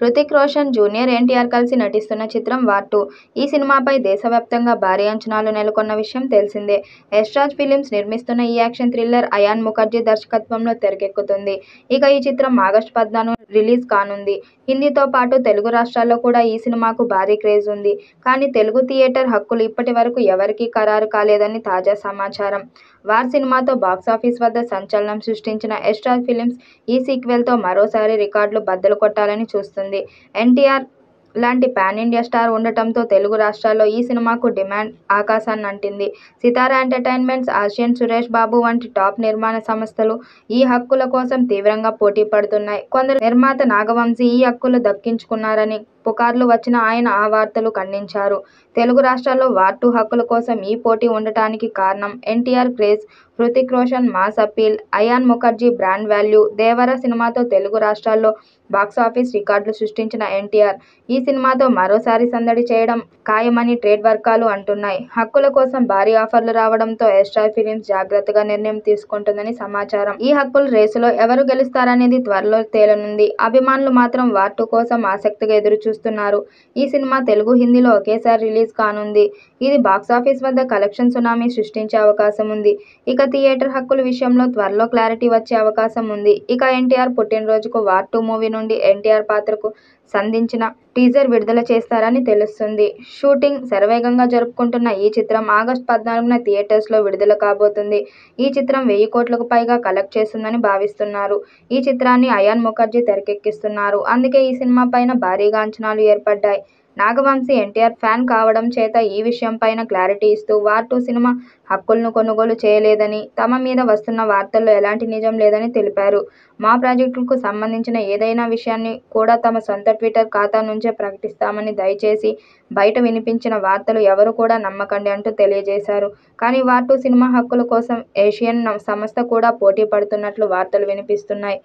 Hrithik Roshan, junior NTR కలిసి నటిస్తున్న చిత్రం వార్ 2. ఈ సినిమాపై దేశవ్యాప్తంగా భారీ అంచనాలు నెలకొన్న విషయం తెలిసిందే. యష్ రాజ్ ఫిలిమ్స్ నిర్మిస్తున్న ఈ యాక్షన్ థ్రిల్లర్ అయాన్ ముఖర్జీ దర్శకత్వంలో తెరకెక్కుతుంది. ఇక ఈ చిత్రం ఆగస్టు 14 రిలీజ్ కానుంది. హిందీతో పాటు తెలుగు రాష్ట్రాల్లో కూడా ఈ సినిమాకు భారీ క్రేజ్ ఉంది. కానీ తెలుగు థియేటర్ హక్కులు ఇప్పటి వరకు ఎవరికీ ఖరారు కాలేదని తాజా సమాచారం. వార్ సినిమాతో బాక్సాఫీస్ వద్ద సంచలనం సృష్టించిన యష్ రాజ్ ఫిలిమ్స్ ఈ సీక్వెల్తో మరోసారి రికార్డులు బద్దలు కొట్టాలని చూస్తుంది. ఎన్టీఆర్ లాంటి పాన్ ఇండియా స్టార్ ఉండటంతో తెలుగు రాష్ట్రాల్లో ఈ సినిమాకు డిమాండ్ ఆకాశాన్నంటింది. సితారా ఎంటర్టైన్మెంట్స్, ఆసియన్ సురేష్ బాబు వంటి టాప్ నిర్మాణ సంస్థలు ఈ హక్కుల కోసం తీవ్రంగా పోటీ పడుతున్నాయి. కొందరు నిర్మాత నాగవంశీ ఈ హక్కులు దక్కించుకున్నారని పుకార్లు వచ్చినా ఆయన ఆ వార్తలు ఖండించారు. తెలుగు రాష్ట్రాల్లో వార్ 2 హక్కుల కోసం ఈ పోటీ ఉండటానికి కారణం NTR craze, Hrithik Roshan mass appeal, Ayan Mukerji brand value. Devara సినిమాతో తెలుగు రాష్ట్రాల్లో బాక్సాఫీస్ రికార్డులు సృష్టించిన ఎన్టీఆర్ ఈ సినిమాతో మరోసారి సందడి చేయడం ఖాయమని ట్రేడ్ వర్గాలు అంటున్నాయి. హక్కుల కోసం భారీ ఆఫర్లు రావడంతో యష్ రాజ్ ఫిలిమ్స్ జాగ్రత్తగా నిర్ణయం తీసుకుంటుందని సమాచారం. ఈ హక్కుల రేసులో ఎవరు గెలుస్తారనేది త్వరలో తేలనుంది. అభిమానులు మాత్రం వార్ 2 కోసం ఆసక్తిగా ఎదురుచూస్తున్నారు. ఈ సినిమా తెలుగు, హిందీలో ఒకేసారి రిలీజ్ కానుంది. ఇది బాక్సాఫీస్ వద్ద కలెక్షన్ సునామీ సృష్టించే అవకాశం ఉంది. ఇక థియేటర్ హక్కుల విషయంలో త్వరలో క్లారిటీ వచ్చే అవకాశం ఉంది. ఇక ఎన్టీఆర్ పుట్టినరోజుకు వార్ 2 మూవీ నుండి ఎన్టీఆర్ పాత్రకు సంధించిన టీజర్ విడుదల చేస్తారని తెలుస్తుంది. షూటింగ్ శరవేగంగా జరుపుకుంటున్న ఈ చిత్రం ఆగస్టు 14న థియేటర్స్లో విడుదల కాబోతుంది. ఈ చిత్రం 1000 కోట్లకు పైగా కలెక్ట్ చేస్తుందని భావిస్తున్నారు. ఈ చిత్రాన్ని అయాన్ ముఖర్జీ తెరకెక్కిస్తున్నారు. అందుకే ఈ సినిమా పైన భారీగా అంచనాలు ఏర్పడ్డాయి. నాగవంశీ ఎన్టీఆర్ ఫ్యాన్ కావడం చేత ఈ విషయంపైన క్లారిటీ ఇస్తూ వార్ 2 సినిమా హక్కులను కొనుగోలు చేయలేదని, తమ మీద వస్తున్న వార్తల్లో ఎలాంటి నిజం లేదని తెలిపారు. మా ప్రాజెక్టులకు సంబంధించిన ఏదైనా విషయాన్ని కూడా తమ సొంత ట్విట్టర్ ఖాతా నుంచే ప్రకటిస్తామని దయచేసి బయట వినిపించిన వార్తలు ఎవరు కూడా నమ్మకండి అంటూ తెలియజేశారు. కానీ వార్ 2 సినిమా హక్కుల కోసం ఏషియన్ సంస్థ కూడా పోటీ పడుతున్నట్లు వార్తలు వినిపిస్తున్నాయి.